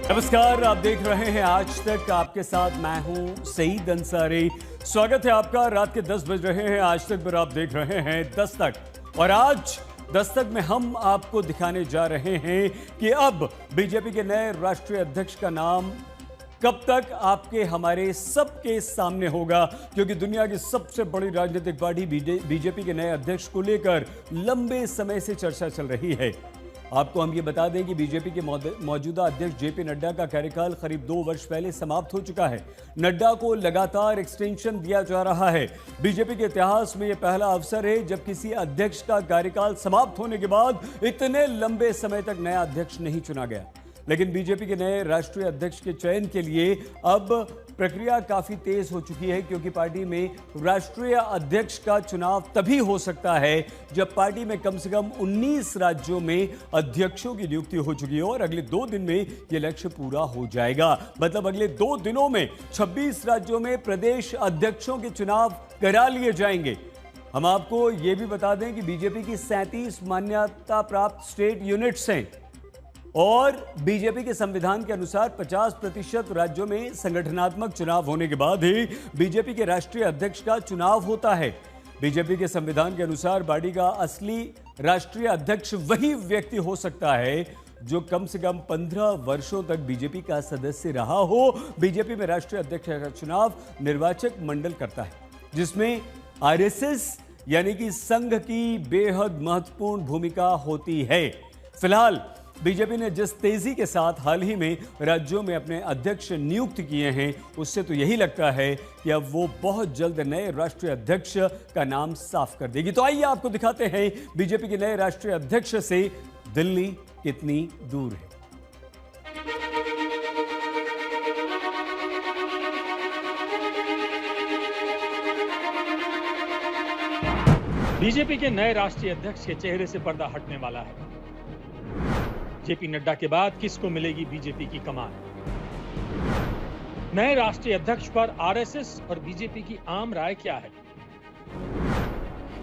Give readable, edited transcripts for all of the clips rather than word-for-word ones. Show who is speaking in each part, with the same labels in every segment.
Speaker 1: नमस्कार, आप देख रहे हैं आज तक। आपके साथ मैं हूं सईद अंसारी। स्वागत है आपका। रात के 10 बज रहे हैं आज तक पर आप देख रहे हैं दस्तक। और आज दस्तक में हम आपको दिखाने जा रहे हैं कि अब बीजेपी के नए राष्ट्रीय अध्यक्ष का नाम कब तक आपके हमारे सबके सामने होगा, क्योंकि दुनिया की सबसे बड़ी राजनीतिक पार्टी बीजेपी के नए अध्यक्ष को लेकर लंबे समय से चर्चा चल रही है। आपको हम ये बता दें कि बीजेपी के मौजूदा अध्यक्ष जेपी नड्डा का कार्यकाल करीब 2 वर्ष पहले समाप्त हो चुका है। नड्डा को लगातार एक्सटेंशन दिया जा रहा है। बीजेपी के इतिहास में यह पहला अवसर है जब किसी अध्यक्ष का कार्यकाल समाप्त होने के बाद इतने लंबे समय तक नया अध्यक्ष नहीं चुना गया। लेकिन बीजेपी के नए राष्ट्रीय अध्यक्ष के चयन के लिए अब प्रक्रिया काफी तेज हो चुकी है, क्योंकि पार्टी में राष्ट्रीय अध्यक्ष का चुनाव तभी हो सकता है जब पार्टी में कम से कम 19 राज्यों में अध्यक्षों की नियुक्ति हो चुकी है और अगले 2 दिन में यह लक्ष्य पूरा हो जाएगा। मतलब अगले 2 दिनों में 26 राज्यों में प्रदेश अध्यक्षों के चुनाव करा लिए जाएंगे। हम आपको यह भी बता दें कि बीजेपी की 37 मान्यता प्राप्त स्टेट यूनिट्स हैं और बीजेपी के संविधान के अनुसार 50% राज्यों में संगठनात्मक चुनाव होने के बाद ही बीजेपी के राष्ट्रीय अध्यक्ष का चुनाव होता है। बीजेपी के संविधान के अनुसार पार्टी का असली राष्ट्रीय अध्यक्ष वही व्यक्ति हो सकता है जो कम से कम 15 वर्षों तक बीजेपी का सदस्य रहा हो। बीजेपी में राष्ट्रीय अध्यक्ष का चुनाव निर्वाचक मंडल करता है, जिसमें आरएसएस यानी कि संघ की बेहद महत्वपूर्ण भूमिका होती है। फिलहाल बीजेपी ने जिस तेजी के साथ हाल ही में राज्यों में अपने अध्यक्ष नियुक्त किए हैं, उससे तो यही लगता है कि अब वो बहुत जल्द नए राष्ट्रीय अध्यक्ष का नाम साफ कर देगी। तो आइए आपको दिखाते हैं बीजेपी के नए राष्ट्रीय अध्यक्ष से दिल्ली कितनी दूर है।
Speaker 2: बीजेपी के नए राष्ट्रीय अध्यक्ष के चेहरे से पर्दा हटने वाला है। जेपी नड्डा के बाद किसको मिलेगी बीजेपी की कमान? नए राष्ट्रीय अध्यक्ष पर आरएसएस और बीजेपी की आम राय क्या है?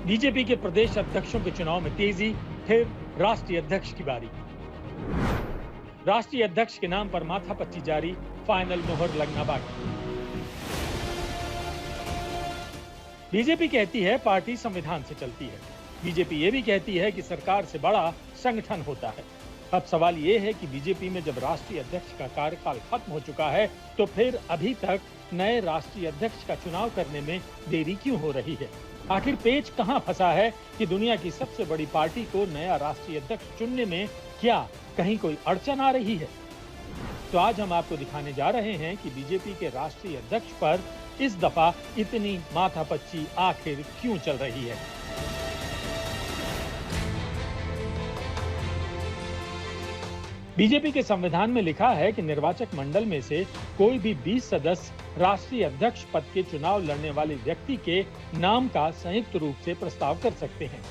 Speaker 2: बीजेपी के प्रदेश अध्यक्षों के चुनाव में तेजी, फिर राष्ट्रीय अध्यक्ष की बारी। राष्ट्रीय अध्यक्ष के नाम पर माथापच्ची जारी, फाइनल मोहर लगना बाकी। बीजेपी कहती है पार्टी संविधान से चलती है। बीजेपी ये भी कहती है कि सरकार से बड़ा संगठन होता है। अब सवाल ये है कि बीजेपी में जब राष्ट्रीय अध्यक्ष का कार्यकाल खत्म हो चुका है, तो फिर अभी तक नए राष्ट्रीय अध्यक्ष का चुनाव करने में देरी क्यों हो रही है? आखिर पेच कहां फंसा है कि दुनिया की सबसे बड़ी पार्टी को नया राष्ट्रीय अध्यक्ष चुनने में क्या कहीं कोई अड़चन आ रही है? तो आज हम आपको दिखाने जा रहे हैं कि बीजेपी के राष्ट्रीय अध्यक्ष पर इस दफा इतनी माथापच्ची आखिर क्यों चल रही है। बीजेपी के संविधान में लिखा है कि निर्वाचक मंडल में से कोई भी 20 सदस्य राष्ट्रीय अध्यक्ष पद के चुनाव लड़ने वाले व्यक्ति के नाम का संयुक्त रूप से प्रस्ताव कर सकते हैं।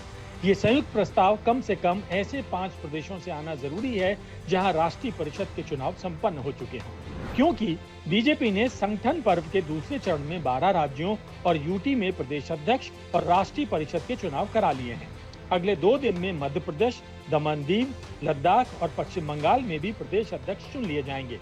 Speaker 2: ये संयुक्त प्रस्ताव कम से कम ऐसे 5 प्रदेशों से आना जरूरी है जहां राष्ट्रीय परिषद के चुनाव संपन्न हो चुके हैं, क्योंकि बीजेपी ने संगठन पर्व के दूसरे चरण में 12 राज्यों और यूटी में प्रदेश अध्यक्ष और राष्ट्रीय परिषद के चुनाव करा लिए हैं। अगले 2 दिन में मध्य प्रदेश, दमन दीव, लद्दाख और पश्चिम बंगाल में भी प्रदेश अध्यक्ष चुन लिए जाएंगे।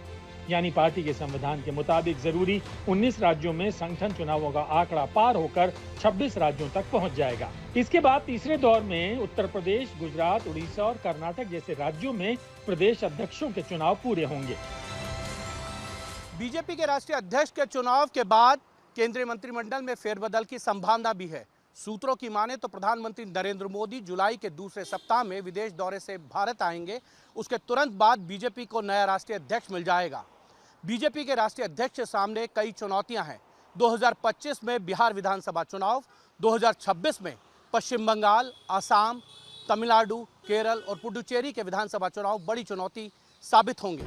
Speaker 2: यानी पार्टी के संविधान के मुताबिक जरूरी 19 राज्यों में संगठन चुनावों का आंकड़ा पार होकर 26 राज्यों तक पहुंच जाएगा। इसके बाद तीसरे दौर में उत्तर प्रदेश, गुजरात, उड़ीसा और कर्नाटक जैसे राज्यों में प्रदेश अध्यक्षों के चुनाव पूरे होंगे।
Speaker 3: बीजेपी के राष्ट्रीय अध्यक्ष के चुनाव के बाद केंद्रीय मंत्रिमंडल में फेरबदल की संभावना भी है। सूत्रों की माने तो प्रधानमंत्री नरेंद्र मोदी जुलाई के दूसरे सप्ताह में विदेश दौरे से भारत आएंगे। उसके तुरंत बाद बीजेपी को नया राष्ट्रीय अध्यक्ष मिल जाएगा। बीजेपी के राष्ट्रीय अध्यक्ष के सामने कई चुनौतियां हैं। 2025 में बिहार विधानसभा चुनाव, 2026 में पश्चिम बंगाल, असम, तमिलनाडु, केरल और पुडुचेरी के विधानसभा चुनाव बड़ी चुनौती साबित होंगे।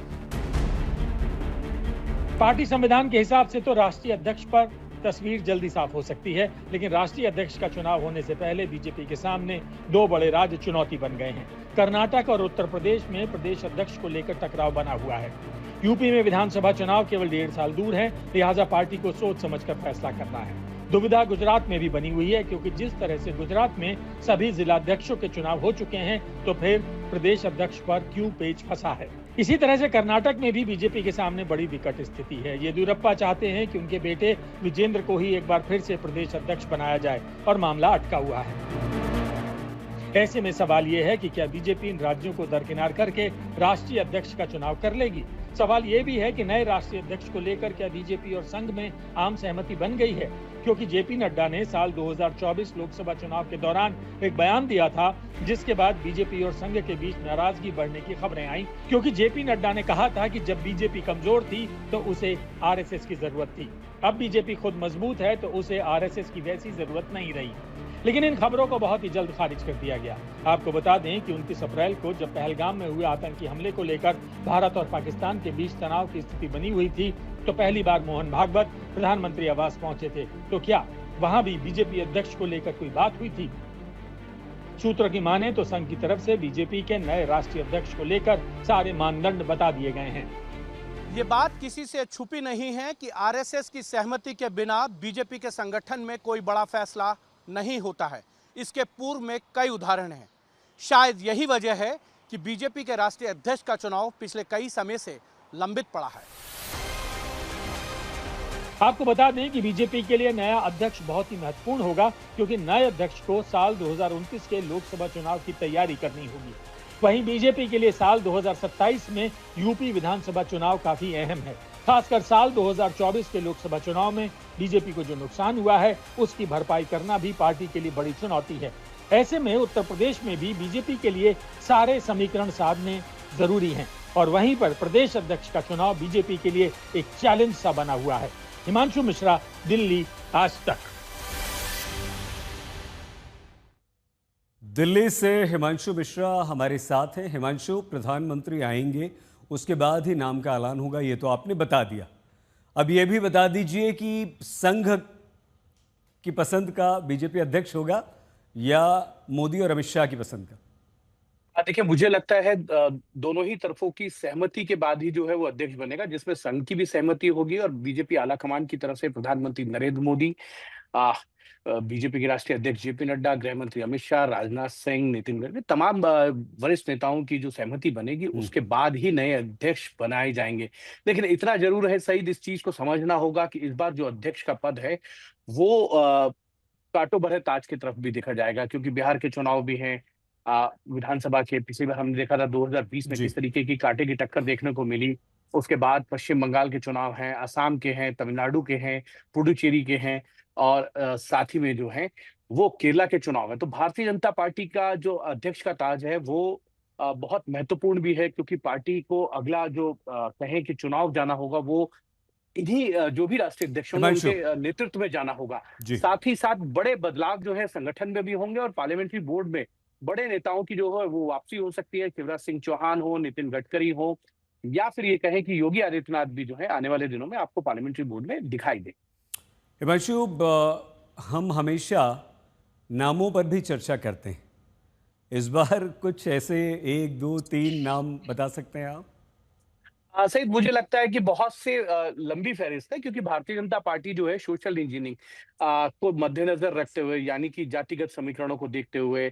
Speaker 2: पार्टी संविधान के हिसाब से तो राष्ट्रीय अध्यक्ष पर तस्वीर जल्दी साफ हो सकती है, लेकिन राष्ट्रीय अध्यक्ष का चुनाव होने से पहले बीजेपी के सामने 2 बड़े राज्य चुनौती बन गए हैं। कर्नाटक और उत्तर प्रदेश में प्रदेश अध्यक्ष को लेकर टकराव बना हुआ है। यूपी में विधानसभा चुनाव केवल 1.5 साल दूर है, लिहाजा पार्टी को सोच समझकर फैसला करना है। दुविधा गुजरात में भी बनी हुई है, क्योंकि जिस तरह से गुजरात में सभी जिलाध्यक्षों के चुनाव हो चुके हैं, तो फिर प्रदेश अध्यक्ष पर क्यों पेच फंसा है। इसी तरह से कर्नाटक में भी बीजेपी के सामने बड़ी विकट स्थिति है। येदियुरप्पा चाहते हैं कि उनके बेटे विजेंद्र को ही एक बार फिर से प्रदेश अध्यक्ष बनाया जाए और मामला अटका हुआ है। ऐसे में सवाल ये है कि क्या बीजेपी इन राज्यों को दरकिनार करके राष्ट्रीय अध्यक्ष का चुनाव कर लेगी। सवाल ये भी है कि नए राष्ट्रीय अध्यक्ष को लेकर क्या बीजेपी और संघ में आम सहमति बन गई है, क्योंकि जेपी नड्डा ने साल 2024 लोकसभा चुनाव के दौरान एक बयान दिया था, जिसके बाद बीजेपी और संघ के बीच नाराजगी बढ़ने की खबरें आई, क्योंकि जेपी नड्डा ने कहा था कि जब बीजेपी कमजोर थी तो उसे आरएसएस की जरूरत थी, अब बीजेपी खुद मजबूत है तो उसे आरएसएस की वैसी जरूरत नहीं रही। लेकिन इन खबरों को बहुत ही जल्द खारिज कर दिया गया। आपको बता दें कि 29 अप्रैल को जब पहलगाम में हुए आतंकी हमले को लेकर भारत और पाकिस्तान के बीच तनाव की स्थिति बनी हुई थी, तो पहली बार मोहन भागवत प्रधानमंत्री आवास पहुंचे थे। तो क्या वहां भी बीजेपी अध्यक्ष को लेकर कोई बात हुई थी? सूत्रों की माने तो संघ की तरफ से बीजेपी के नए राष्ट्रीय अध्यक्ष को लेकर सारे मानदंड बता दिए गए हैं।
Speaker 3: ये बात किसी से छुपी नहीं है कि आरएसएस की सहमति के बिना बीजेपी के संगठन में कोई बड़ा फैसला नहीं होता है। इसके पूर्व में कई उदाहरण हैं। शायद यही वजह है कि बीजेपी के राष्ट्रीय अध्यक्ष का चुनाव पिछले कई समय से लंबित पड़ा है।
Speaker 2: आपको बता दें कि बीजेपी के लिए नया अध्यक्ष बहुत ही महत्वपूर्ण होगा, क्योंकि नए अध्यक्ष को साल 2029 के लोकसभा चुनाव की तैयारी करनी होगी। वहीं बीजेपी के लिए साल 2027 में यूपी विधानसभा चुनाव काफी अहम है। खासकर साल 2024 के लोकसभा चुनाव में बीजेपी को जो नुकसान हुआ है, उसकी भरपाई करना भी पार्टी के लिए बड़ी चुनौती है। ऐसे में उत्तर प्रदेश में भी बीजेपी के लिए सारे समीकरण साधने जरूरी हैं और वहीं पर प्रदेश अध्यक्ष का चुनाव बीजेपी के लिए एक चैलेंज सा बना हुआ है। हिमांशु मिश्रा, दिल्ली, आज तक।
Speaker 1: दिल्ली से हिमांशु मिश्रा हमारे साथ हैं। हिमांशु, प्रधानमंत्री आएंगे, उसके बाद ही नाम का ऐलान होगा, ये तो आपने बता दिया। अब ये भी बता दीजिए कि संघ की पसंद का बीजेपी अध्यक्ष होगा या मोदी और अमित शाह की पसंद का?
Speaker 3: देखिए, मुझे लगता है दोनों ही तरफों की सहमति के बाद ही जो है वो अध्यक्ष बनेगा, जिसमें संघ की भी सहमति होगी और बीजेपी आलाकमान की तरफ से प्रधानमंत्री नरेंद्र मोदी, बीजेपी के राष्ट्रीय अध्यक्ष जेपी नड्डा, गृह मंत्री अमित शाह, राजनाथ सिंह, नितिन गडकरी, तमाम वरिष्ठ नेताओं की जो सहमति बनेगी, उसके बाद ही नए अध्यक्ष बनाए जाएंगे। लेकिन इतना जरूर है सईद, इस चीज को समझना होगा कि इस बार जो अध्यक्ष का पद है वो कांटों भरे ताज की तरफ भी देखा जाएगा, क्योंकि बिहार के चुनाव भी हैं, विधानसभा के पिछली बार हमने देखा था 2020 में किस तरीके की कांटे की टक्कर देखने को मिली। उसके बाद पश्चिम बंगाल के चुनाव हैं, असम के हैं, तमिलनाडु के हैं, पुडुचेरी के हैं और साथ ही में जो है वो केरला के चुनाव है। तो भारतीय जनता पार्टी का जो अध्यक्ष का ताज है वो बहुत महत्वपूर्ण भी है, क्योंकि पार्टी को अगला जो कहें कि चुनाव जाना होगा वो इन्हीं जो भी राष्ट्रीय अध्यक्ष होंगे उनके नेतृत्व में जाना होगा। साथ ही साथ बड़े बदलाव जो है संगठन में भी होंगे और पार्लियामेंट्री बोर्ड में बड़े नेताओं की जो है वो वापसी हो सकती है। शिवराज सिंह चौहान हो, नितिन गडकरी हो, या फिर ये कहें कि योगी आदित्यनाथ भी जो है आने वाले दिनों में आपको पार्लियामेंट्री बोर्ड में दिखाई दे।
Speaker 1: हिमांशु, हम हमेशा नामों पर भी चर्चा करते हैं। इस बार कुछ ऐसे 1, 2, 3 नाम बता सकते हैं आप?
Speaker 3: सईद, मुझे लगता है कि बहुत से लंबी फहरिस्त है, क्योंकि भारतीय जनता पार्टी जो है सोशल इंजीनियरिंग को मद्देनजर रखते हुए, यानी कि जातिगत समीकरणों को देखते हुए,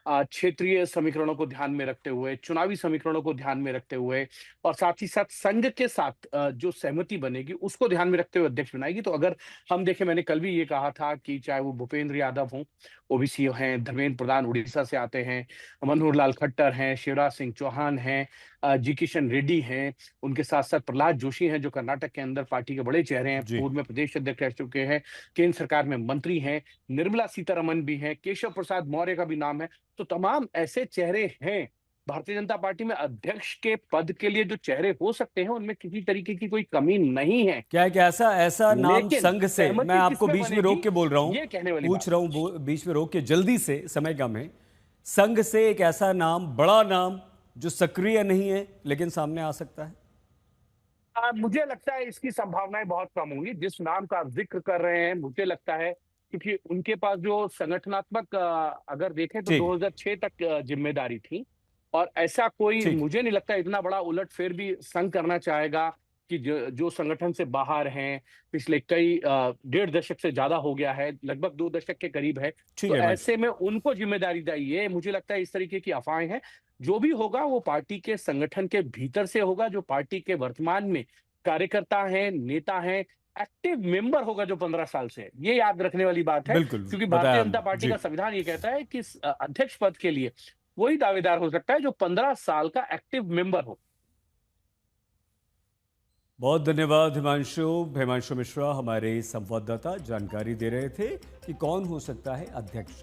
Speaker 3: क्षेत्रीय समीकरणों को ध्यान में रखते हुए, चुनावी समीकरणों को ध्यान में रखते हुए और साथ ही साथ संघ के साथ जो सहमति बनेगी उसको ध्यान में रखते हुए अध्यक्ष बनाएगी। तो अगर हम देखें, मैंने कल भी ये कहा था कि चाहे वो भूपेंद्र यादव हों, ओबीसी हैं, धर्मेंद्र प्रधान उड़ीसा से आते हैं, मनोहर लाल खट्टर हैं, शिवराज सिंह चौहान हैं, जी किशन रेड्डी हैं, उनके साथ साथ प्रहलाद जोशी हैं जो कर्नाटक के अंदर पार्टी के बड़े चेहरे हैं, पूर्व में प्रदेश अध्यक्ष रह चुके हैं, केंद्र सरकार में मंत्री हैं, निर्मला सीतारमन भी हैं, केशव प्रसाद मौर्य का भी नाम है। तो तमाम ऐसे चेहरे हैं भारतीय जनता पार्टी में। अध्यक्ष के पद के लिए जो चेहरे हो सकते हैं उनमें किसी तरीके की कोई कमी नहीं है।
Speaker 1: क्या ऐसा नाम संघ से, मैं आपको बीच में रोक के बोल रहा हूं, पूछ रहा हूं बीच में रोक के, जल्दी से, समय कम है, संघ से एक ऐसा नाम, बड़ा नाम जो सक्रिय नहीं है लेकिन सामने आ सकता है?
Speaker 3: मुझे लगता है इसकी संभावनाएं बहुत कम होंगी। जिस नाम का जिक्र कर रहे हैं, मुझे लगता है क्योंकि उनके पास जो संगठनात्मक अगर देखें तो 2006 तक जिम्मेदारी थी और ऐसा कोई मुझे नहीं लगता इतना बड़ा उलटफेर भी संघ करना चाहेगा कि जो संगठन से बाहर हैं, पिछले कई 1.5 दशक से ज्यादा हो गया है, लगभग 2 दशक के करीब है। तो ऐसे में उनको जिम्मेदारी दी है, मुझे लगता है इस तरीके की अफवाहें हैं। जो भी होगा वो पार्टी के संगठन के भीतर से होगा, जो पार्टी के वर्तमान में कार्यकर्ता हैं, नेता हैं, एक्टिव मेंबर होगा जो 15 साल से है। ये याद रखने वाली बात है,
Speaker 1: बिल्कुल
Speaker 3: क्योंकि
Speaker 1: बताया
Speaker 3: भारतीय जनता
Speaker 1: हमने।
Speaker 3: पार्टी
Speaker 1: जी,
Speaker 3: का संविधान ये कहता है कि अध्यक्ष पद के लिए वही दावेदार हो सकता है जो 15 साल का एक्टिव मेंबर हो।
Speaker 1: बहुत धन्यवाद हिमांशु। हिमांशु मिश्रा हमारे संवाददाता जानकारी दे रहे थे कि कौन हो सकता है अध्यक्ष।